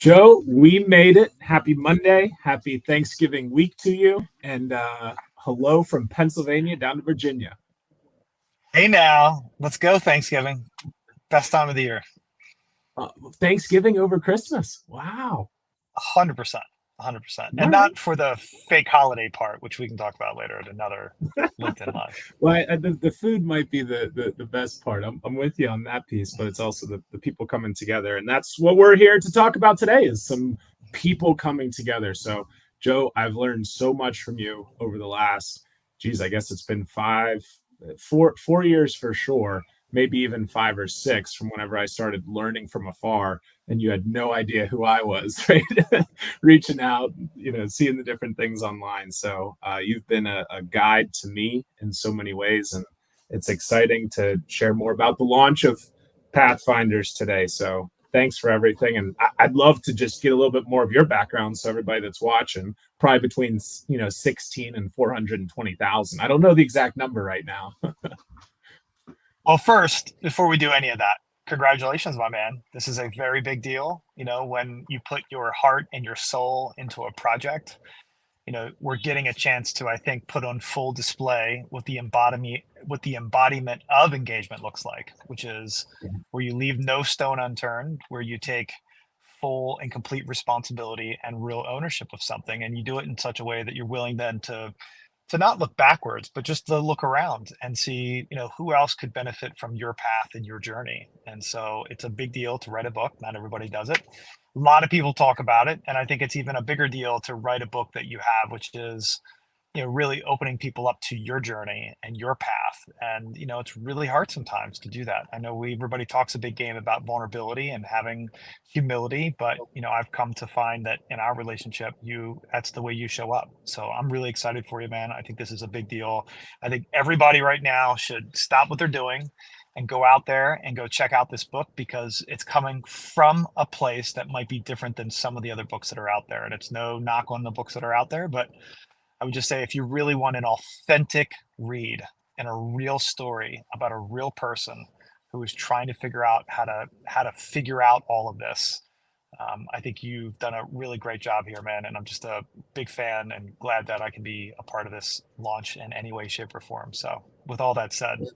Joe, we made it. Happy Monday. Happy Thanksgiving week to you. And hello from Pennsylvania down to Virginia. Hey now, let's go Thanksgiving. Best time of the year. Uh, Thanksgiving over Christmas. Wow. 100%. 100%. All And right. not for the fake holiday part, which we can talk about later at another LinkedIn Live. Well, the food might be the best part. I'm with you on that piece, but it's also the people coming together. And that's what we're here to talk about today is some people coming together. So, Joe, I've learned so much from you over the last, geez, I guess it's been 4 years for sure, maybe even 5 or 6 from whenever I started learning from afar and you had no idea who I was, right? Reaching out, seeing the different things online. So you've been a guide to me in so many ways, and it's exciting to share more about the launch of Pathfinders today. So thanks for everything, and I'd love to just get a little bit more of your background, so everybody that's watching, probably between 16 and 420,000. I don't know the exact number right now. Well, first, before we do any of that, congratulations, my man. This is a very big deal. When you put your heart and your soul into a project, we're getting a chance to, I think, put on full display what the embodiment of engagement looks like, which is where you leave no stone unturned, where you take full and complete responsibility and real ownership of something, and you do it in such a way that you're willing then to not look backwards, but just to look around and see, who else could benefit from your path and your journey. And so it's a big deal to write a book. Not everybody does it. A lot of people talk about it. And I think it's even a bigger deal to write a book that you have, which is, really opening people up to your journey and your path. And, it's really hard sometimes to do that. I know everybody talks a big game about vulnerability and having humility, but, I've come to find that in our relationship, that's the way you show up. So I'm really excited for you, man. I think this is a big deal. I think everybody right now should stop what they're doing and go out there and go check out this book, because it's coming from a place that might be different than some of the other books that are out there. And it's no knock on the books that are out there, but I would just say, if you really want an authentic read and a real story about a real person who is trying to figure out how to figure out all of this, I think you've done a really great job here, man. And I'm just a big fan and glad that I can be a part of this launch in any way, shape, or form. So, with all that said, It,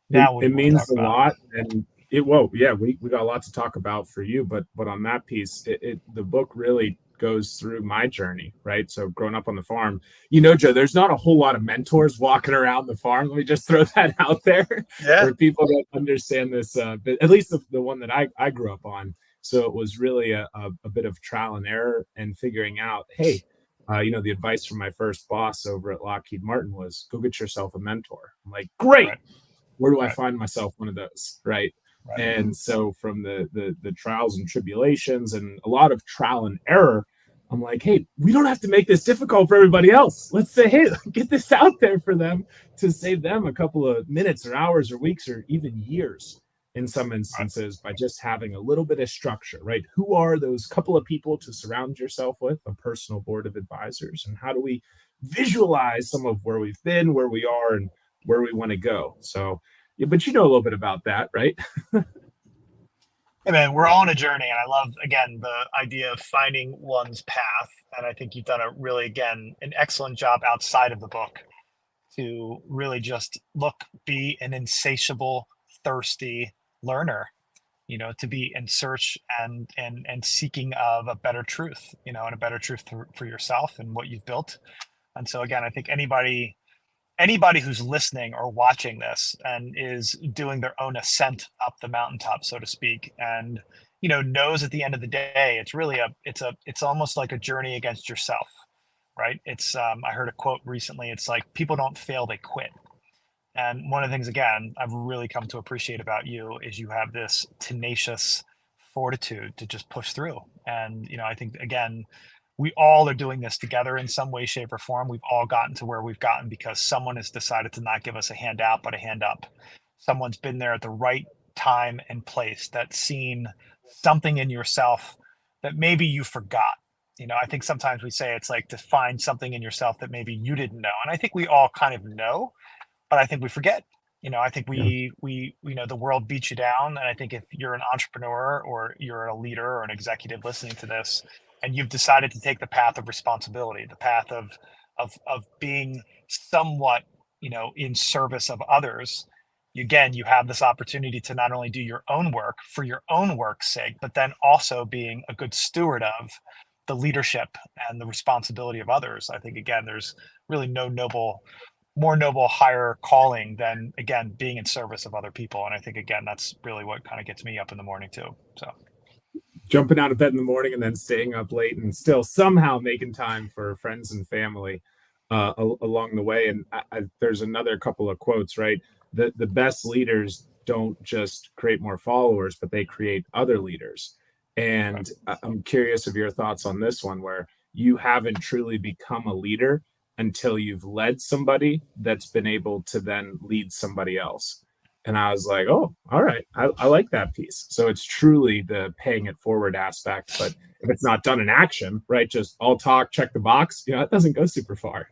now what do it you want to means talk a about? lot, and we got a lot to talk about for you, but on that piece, the book really goes through my journey, right? So growing up on the farm, Joe, there's not a whole lot of mentors walking around the farm. Let me just throw that out there Yeah. for people that understand this, but at least the one that I grew up on. So it was really a bit of trial and error and figuring out, hey, the advice from my first boss over at Lockheed Martin was go get yourself a mentor. I'm like, great, Right. where do I Right. find myself one of those, right? Right. And so from the trials and tribulations and a lot of trial and error, I'm like, hey, we don't have to make this difficult for everybody else. Let's say, hey, get this out there for them to save them a couple of minutes or hours or weeks or even years in some Right. instances by just having a little bit of structure, right? Who are those couple of people to surround yourself with, a personal board of advisors, and how do we visualize some of where we've been, where we are, and where we want to go? So, yeah, but you know a little bit about that, right? Hey man, we're all on a journey, and I love, again, the idea of finding one's path. And I think you've done a really, again, an excellent job outside of the book to really just be an insatiable, thirsty learner. To be in search and seeking of a better truth, and a better truth for yourself and what you've built. And so, again, I think anybody who's listening or watching this and is doing their own ascent up the mountaintop, so to speak, and knows at the end of the day it's really it's almost like a journey against yourself, right? It's I heard a quote recently. It's like, people don't fail, they quit. And one of the things, again, I've really come to appreciate about you is you have this tenacious fortitude to just push through. And I think, again, we all are doing this together in some way, shape, or form. We've all gotten to where we've gotten because someone has decided to not give us a hand out, but a hand up. Someone's been there at the right time and place, that's seen something in yourself that maybe you forgot. I think sometimes we say it's like to find something in yourself that maybe you didn't know. And I think we all kind of know, but I think we forget. I think Yeah. the world beats you down. And I think if you're an entrepreneur or you're a leader or an executive listening to this, and you've decided to take the path of responsibility, the path of being somewhat, in service of others, again, you have this opportunity to not only do your own work for your own work's sake, but then also being a good steward of the leadership and the responsibility of others. I think again, there's really no more noble, higher calling than again being in service of other people. And I think again, that's really what kind of gets me up in the morning too. So Jumping out of bed in the morning and then staying up late and still somehow making time for friends and family along the way. And there's another couple of quotes, right? The best leaders don't just create more followers, but they create other leaders. right. And I'm curious of your thoughts on this one, where you haven't truly become a leader until you've led somebody that's been able to then lead somebody else. And I was like, oh, all right, I like that piece. So it's truly the paying it forward aspect. But if it's not done in action, right, just all talk, check the box, it doesn't go super far.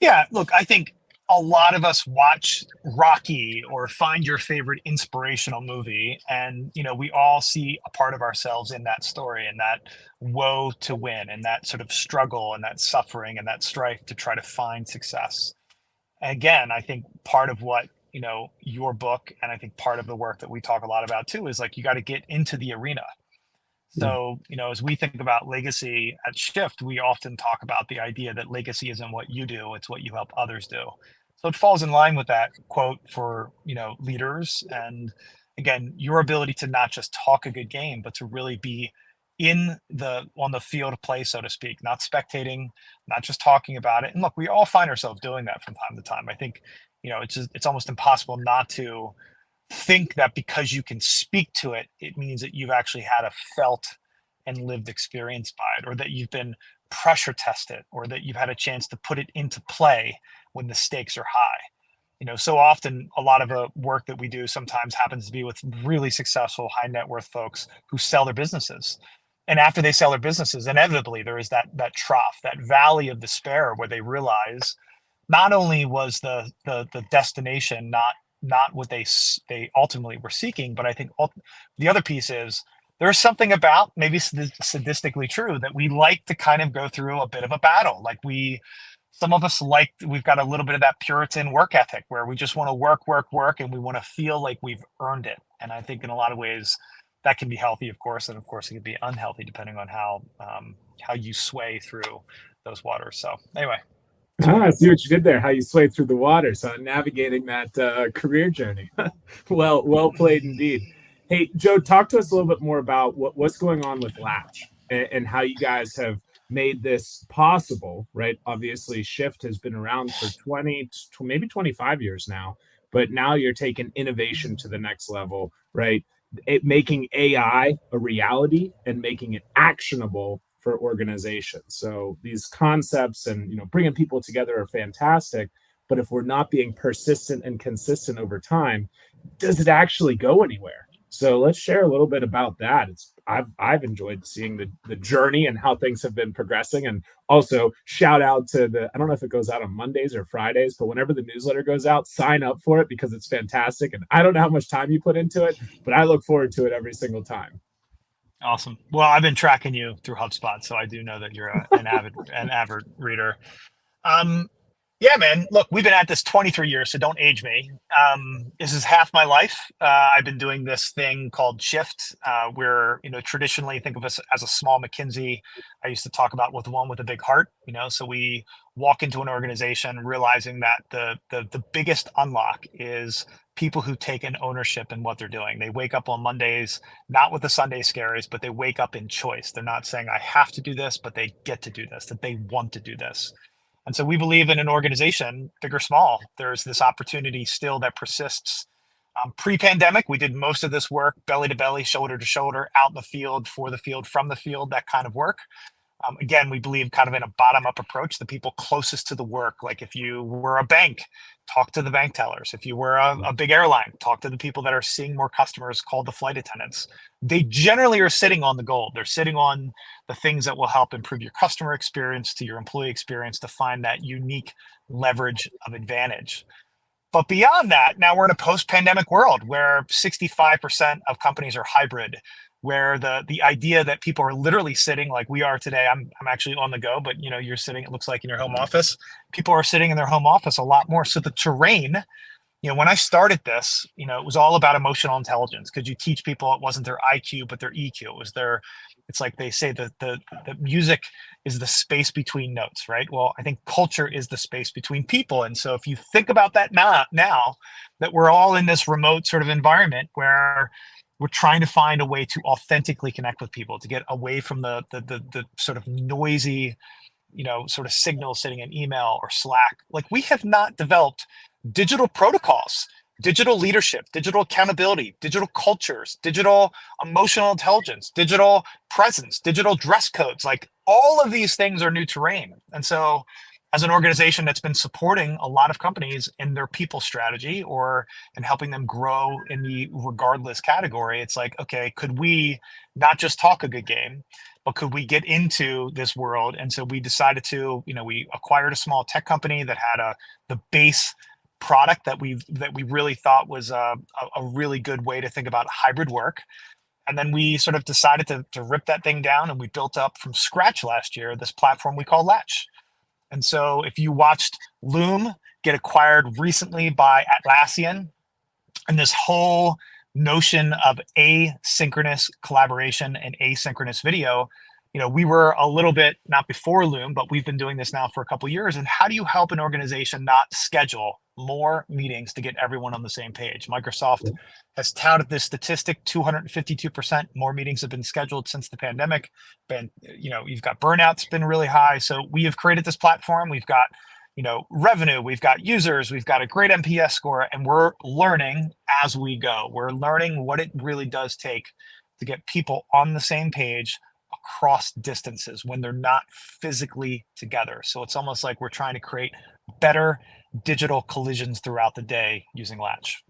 Yeah, look, I think a lot of us watch Rocky or find your favorite inspirational movie, and we all see a part of ourselves in that story, and that woe to win, and that sort of struggle, and that suffering, and that strife to try to find success. Again, I think part of what, your book, and I think part of the work that we talk a lot about too, is like you got to get into the arena. Yeah. So, as we think about legacy at Shift, we often talk about the idea that legacy isn't what you do, it's what you help others do. So it falls in line with that quote for, leaders. And again, your ability to not just talk a good game, but to really be on the field of play, so to speak, not spectating, not just talking about it. And look, we all find ourselves doing that from time to time. I think, it's almost impossible not to think that because you can speak to it, it means that you've actually had a felt and lived experience by it, or that you've been pressure tested, or that you've had a chance to put it into play when the stakes are high. So often a lot of the work that we do sometimes happens to be with really successful high net worth folks who sell their businesses. And after they sell their businesses, inevitably there is that trough, that valley of despair where they realize not only was the destination not what they ultimately were seeking, but I think the other piece is there's something about, maybe sadistically true, that we like to kind of go through a bit of a battle. Like some of us we've got a little bit of that Puritan work ethic where we just want to work, work, work, and we want to feel like we've earned it. And I think in a lot of ways that can be healthy, of course, and of course it can be unhealthy depending on how you sway through those waters. So anyway, that's what I Ah, I got. see what you did there. How you swayed through the water, so navigating that career journey. Well played indeed. Hey, Joe, talk to us a little bit more about what's going on with Latch and how you guys have made this possible. Right? Obviously, Shift has been around for 20, maybe 25 years now, but now you're taking innovation to the next level. Right? Making AI a reality and making it actionable for organizations. So these concepts and bringing people together are fantastic, but if we're not being persistent and consistent over time, does it actually go anywhere? So let's share a little bit about that. I've enjoyed seeing the journey and how things have been progressing, and also shout out to I don't know if it goes out on Mondays or Fridays, but whenever the newsletter goes out, sign up for it because it's fantastic. And I don't know how much time you put into it, but I look forward to it every single time. Awesome. Well, I've been tracking you through HubSpot, so I do know that you're an avid reader. Um, yeah, man. Look, we've been at this 23 years, so don't age me. This is half my life. I've been doing this thing called Shift. Where traditionally think of us as a small McKinsey. I used to talk about with one with a big heart. So we walk into an organization realizing that the biggest unlock is people who take an ownership in what they're doing. They wake up on Mondays not with the Sunday scaries, but they wake up in choice. They're not saying I have to do this, but they get to do this. That they want to do this. And so we believe in an organization, big or small, there's this opportunity still that persists. Pre-pandemic, we did most of this work belly to belly, shoulder to shoulder, out in the field, for the field, from the field, that kind of work. Again, we believe kind of in a bottom-up approach, the people closest to the work. Like if you were a bank, talk to the bank tellers. If you were a big airline, talk to the people that are seeing more customers, call the flight attendants. They generally are sitting on the gold. They're sitting on the things that will help improve your customer experience to your employee experience to find that unique leverage of advantage. But beyond that, now we're in a post-pandemic world where 65% of companies are hybrid, where the idea that people are literally sitting like we are today. I'm actually on the go, but you're sitting, it looks like, in your home office. People are sitting in their home office a lot more. So the terrain, when I started this, it was all about emotional intelligence. Could you teach people it wasn't their IQ, but their EQ? It was it's like they say that the music is the space between notes, right? Well, I think culture is the space between people. And so if you think about that now that we're all in this remote sort of environment where we're trying to find a way to authentically connect with people, to get away from the sort of noisy, sort of signal sitting in email or Slack. Like, we have not developed digital protocols, digital leadership, digital accountability, digital cultures, digital emotional intelligence, digital presence, digital dress codes. Like, all of these things are new terrain. And so as an organization that's been supporting a lot of companies in their people strategy or in helping them grow in the regardless category, it's like, okay, could we not just talk a good game, but could we get into this world? And so we decided to, we acquired a small tech company that had the base product that we really thought was a really good way to think about hybrid work. And then we sort of decided to rip that thing down, and we built up from scratch last year this platform we call Latch. And so if you watched Loom get acquired recently by Atlassian, and this whole notion of asynchronous collaboration and asynchronous video, we were a little bit, not before Loom, but we've been doing this now for a couple of years. And how do you help an organization not schedule more meetings to get everyone on the same page? Microsoft has touted this statistic: 252% more meetings have been scheduled since the pandemic. You've got burnout's been really high. So we have created this platform. We've got revenue, we've got users, we've got a great NPS score, and we're learning as we go. We're learning what it really does take to get people on the same page across distances when they're not physically together. So it's almost like we're trying to create better digital collisions throughout the day using Latch.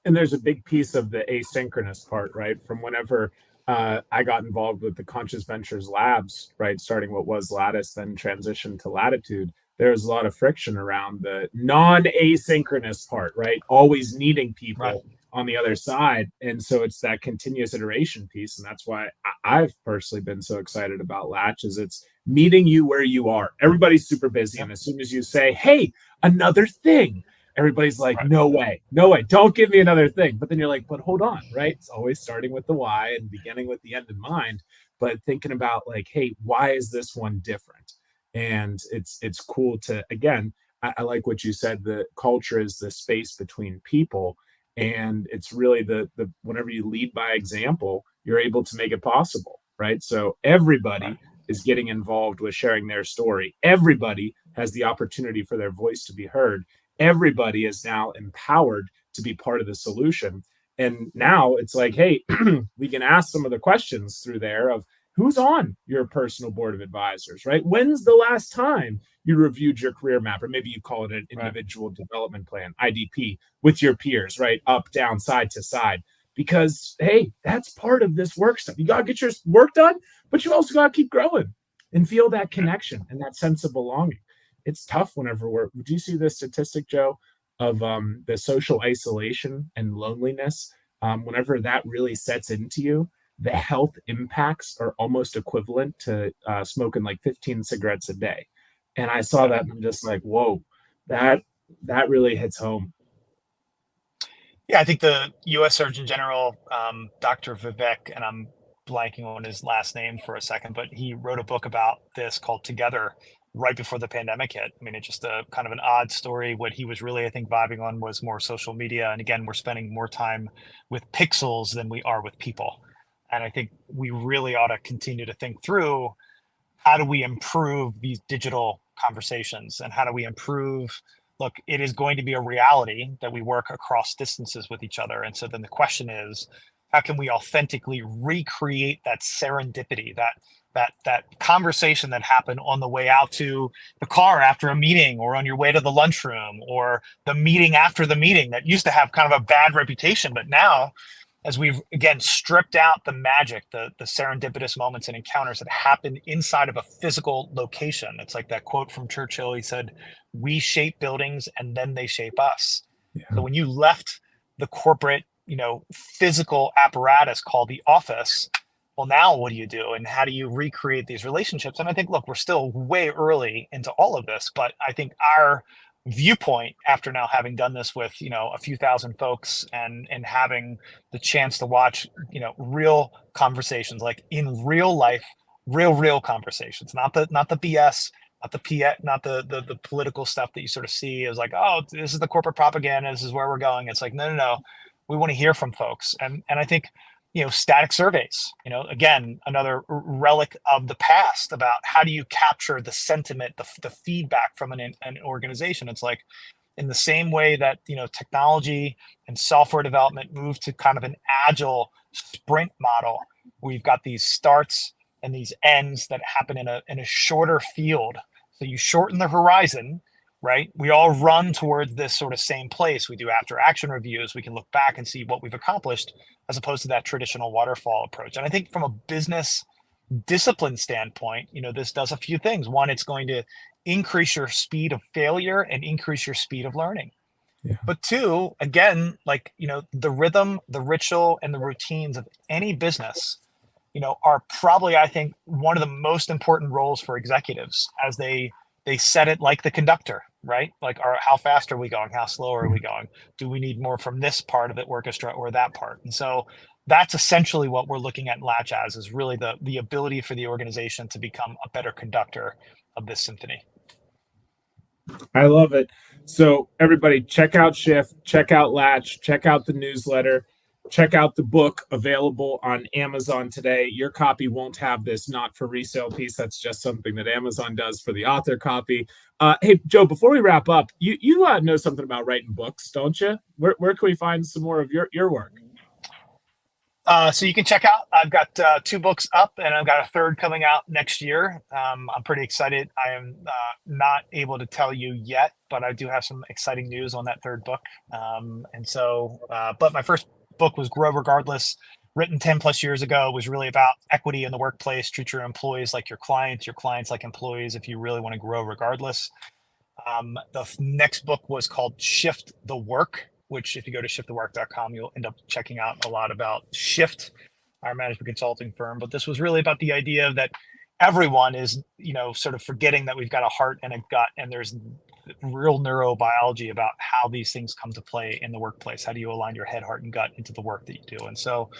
And there's a big piece of the asynchronous part, right? From whenever I got involved with the Conscious Ventures Labs, right? Starting what was Lattice, then transitioned to Lattitude. There's a lot of friction around the non-asynchronous part, right? Always needing people on the other side. And so it's that continuous iteration piece. And that's why I've personally been so excited about Latch, is it's meeting you where you are. Everybody's super busy. And as soon as you say, hey, another thing, everybody's like, no way, don't give me another thing. But then you're like, but hold on, right? It's always starting with the why and beginning with the end in mind, but thinking about like, hey, why is this one different? And it's cool to, again, I like what you said, the culture is the space between people. And it's really the whenever you lead by example, you're able to make it possible, right? So everybody is getting involved with sharing their story. Everybody has the opportunity for their voice to be heard. Everybody is now empowered to be part of the solution. And now it's like, hey, we can ask some of the questions through there of who's on your personal board of advisors, right? When's the last time you reviewed your career map, or maybe you call it an individual development plan, IDP, with your peers, right? Up, down, side to side. Because, hey, that's part of this work stuff. You got to get your work done, but you also got to keep growing and feel that connection and that sense of belonging. It's tough whenever do you see the statistic, Joe, of the social isolation and loneliness? Whenever that really sets into you, the health impacts are almost equivalent to smoking like 15 cigarettes a day. And I saw that and I'm just like, whoa, that really hits home. Yeah, I think the U.S. Surgeon General, Dr. Vivek, and I'm blanking on his last name for a second, but he wrote a book about this called Together right before the pandemic hit. I mean, it's just a kind of an odd story. What he was really, I think, vibing on was more social media. And again, we're spending more time with pixels than we are with people. And I think we really ought to continue to think through, how do we improve these digital conversations, and how do we improve? Look, it is going to be a reality that we work across distances with each other. And so then the question is, how can we authentically recreate that serendipity, that conversation that happened on the way out to the car after a meeting, or on your way to the lunchroom, or the meeting after the meeting that used to have kind of a bad reputation, but now, as we've again stripped out the magic, the serendipitous moments and encounters that happen inside of a physical location. It's like that quote from Churchill. He said, "We shape buildings and then they shape us." Yeah. So when you left the corporate, physical apparatus called the office, well, now what do you do? And how do you recreate these relationships? And I think, look, we're still way early into all of this, but I think our viewpoint after now having done this with, a few thousand folks and having the chance to watch, real conversations, like in real life, real conversations, not the BS, not the the political stuff that you sort of see as like, oh, this is the corporate propaganda, this is where we're going. It's like, no, we want to hear from folks. And I think, static surveys, again, another relic of the past about how do you capture the sentiment, the feedback from an organization. It's like, in the same way that, technology and software development move to kind of an agile sprint model, we've got these starts and these ends that happen in a shorter field. So you shorten the horizon, right? We all run towards this sort of same place. We do after action reviews. We can look back and see what we've accomplished, as opposed to that traditional waterfall approach. And I think from a business discipline standpoint, this does a few things. One, it's going to increase your speed of failure and increase your speed of learning. Yeah. But two, again, like, the rhythm, the ritual, and the routines of any business, are probably, I think, one of the most important roles for executives, as they set it like the conductor, right? Like, how fast are we going? How slow are we going? Do we need more from this part of the orchestra or that part? And so that's essentially what we're looking at in Latch as, is really the ability for the organization to become a better conductor of this symphony. I love it. So everybody, check out Shift, check out Latch, check out the newsletter, check out the book available on Amazon today. Your copy won't have this not for resale piece. That's just something that Amazon does for the author copy. Hey, Joe, before we wrap up, you know something about writing books, don't you? Where can we find some more of your work? So you can check out, I've got 2 books up, and I've got a third coming out next year. I'm pretty excited. I am not able to tell you yet, but I do have some exciting news on that third book. But my first book was Grow Regardless, written 10 plus years ago. It was really about equity in the workplace. Treat your employees like your clients like employees, if you really want to grow regardless. The next book was called Shift the Work, which, if you go to shiftthework.com, you'll end up checking out a lot about Shift, our management consulting firm. But this was really about the idea that everyone is, sort of forgetting that we've got a heart and a gut, and there's real neurobiology about how these things come to play in the workplace. How do you align your head, heart, and gut into the work that you do? And so,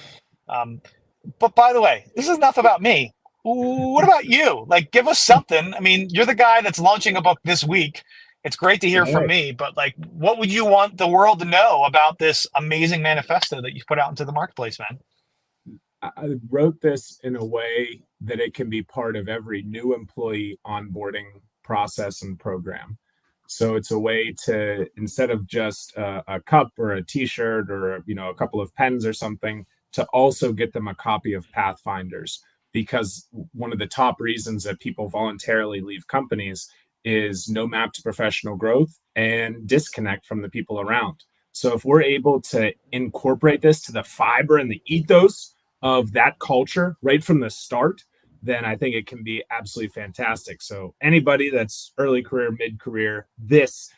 but by the way, this is enough about me. What about you? Like, give us something. I mean, you're the guy that's launching a book this week. It's great to hear from me, but like, what would you want the world to know about this amazing manifesto that you've put out into the marketplace, man? I wrote this in a way that it can be part of every new employee onboarding process and program. So it's a way to, instead of just a cup or a t-shirt or a couple of pens or something, to also get them a copy of Pathfinders. Because one of the top reasons that people voluntarily leave companies is no map to professional growth and disconnect from the people around. So if we're able to incorporate this to the fiber and the ethos of that culture right from the start, then I think it can be absolutely fantastic. So anybody that's early career, mid-career, this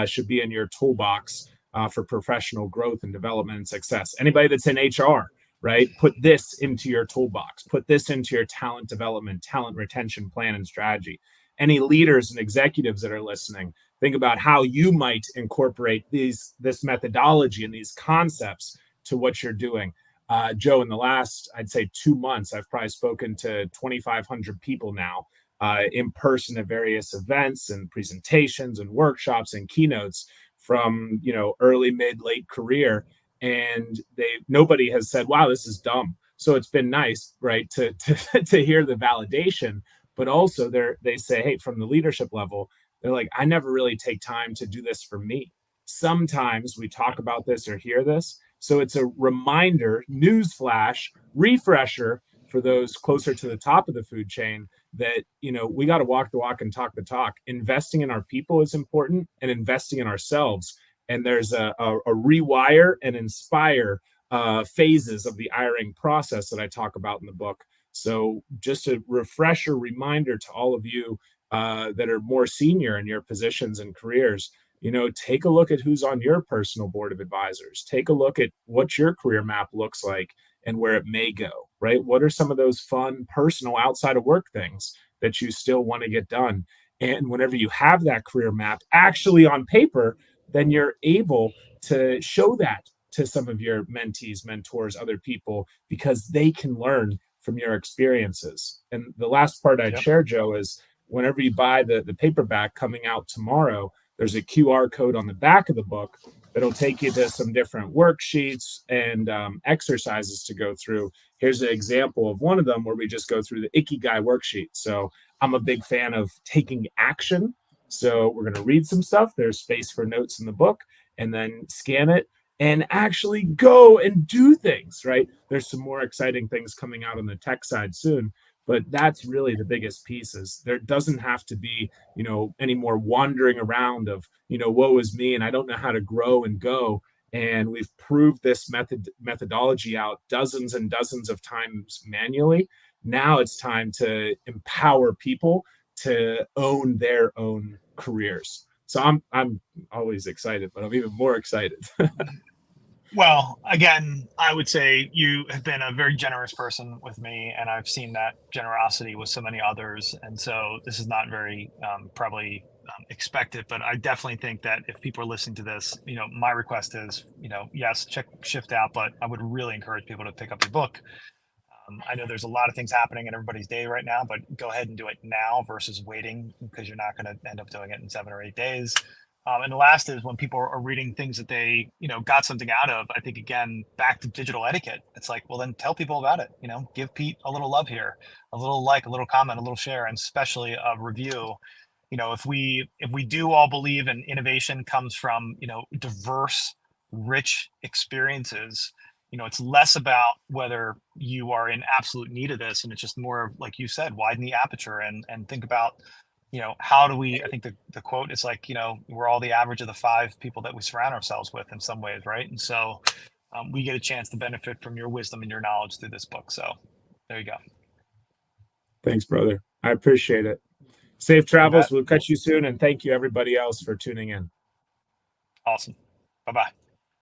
should be in your toolbox for professional growth and development and success. Anybody that's in HR, right? Put this into your toolbox. Put this into your talent development, talent retention plan and strategy. Any leaders and executives that are listening, think about how you might incorporate this methodology and these concepts to what you're doing. Joe, in the last, I'd say 2 months, I've probably spoken to 2,500 people now in person at various events and presentations and workshops and keynotes from, early, mid, late career. And nobody has said, wow, this is dumb. So it's been nice, right, to hear the validation, but also they say, hey, from the leadership level, they're like, I never really take time to do this for me. Sometimes we talk about this or hear this. So it's a reminder, newsflash, refresher for those closer to the top of the food chain that, we got to walk the walk and talk the talk. Investing in our people is important, and investing in ourselves. And there's a rewire and inspire phases of the hiring process that I talk about in the book. So just a refresher reminder to all of you that are more senior in your positions and careers, take a look at who's on your personal board of advisors. Take a look at what your career map looks like and where it may go, right? What are some of those fun, personal, outside of work things that you still want to get done? And whenever you have that career map actually on paper, then you're able to show that to some of your mentees, mentors, other people, because they can learn from your experiences. And the last part I'd Yep. share, Joe, is whenever you buy the paperback coming out tomorrow, there's a QR code on the back of the book that'll take you to some different worksheets and exercises to go through. Here's an example of one of them where we just go through the Ikigai worksheet. So I'm a big fan of taking action. So we're going to read some stuff. There's space for notes in the book, and then scan it and actually go and do things, right? There's some more exciting things coming out on the tech side soon, but that's really the biggest piece. Is there doesn't have to be, any more wandering around of, woe is me and I don't know how to grow and go. And we've proved this methodology out dozens and dozens of times manually. Now it's time to empower people to own their own careers. So I'm always excited, but I'm even more excited. Well, again, I would say you have been a very generous person with me, and I've seen that generosity with so many others. And so this is not very probably expected, but I definitely think that if people are listening to this, my request is, yes, check Shift out, but I would really encourage people to pick up your book. I know there's a lot of things happening in everybody's day right now, but go ahead and do it now versus waiting, because you're not going to end up doing it in 7 or 8 days. And the last is when people are reading things that they, got something out of. I think, again, back to digital etiquette. It's like, well, then tell people about it. Give Pete a little love here, a little like, a little comment, a little share, and especially a review. If we do all believe in innovation comes from diverse, rich experiences, it's less about whether you are in absolute need of this, and it's just more, like you said, widen the aperture and think about, how do we, I think the quote is like, we're all the average of the 5 people that we surround ourselves with in some ways, right? And so we get a chance to benefit from your wisdom and your knowledge through this book. So there you go. Thanks, brother. I appreciate it. Safe You travels. bet. We'll catch you soon. And thank you, everybody else, for tuning in. Awesome. Bye-bye.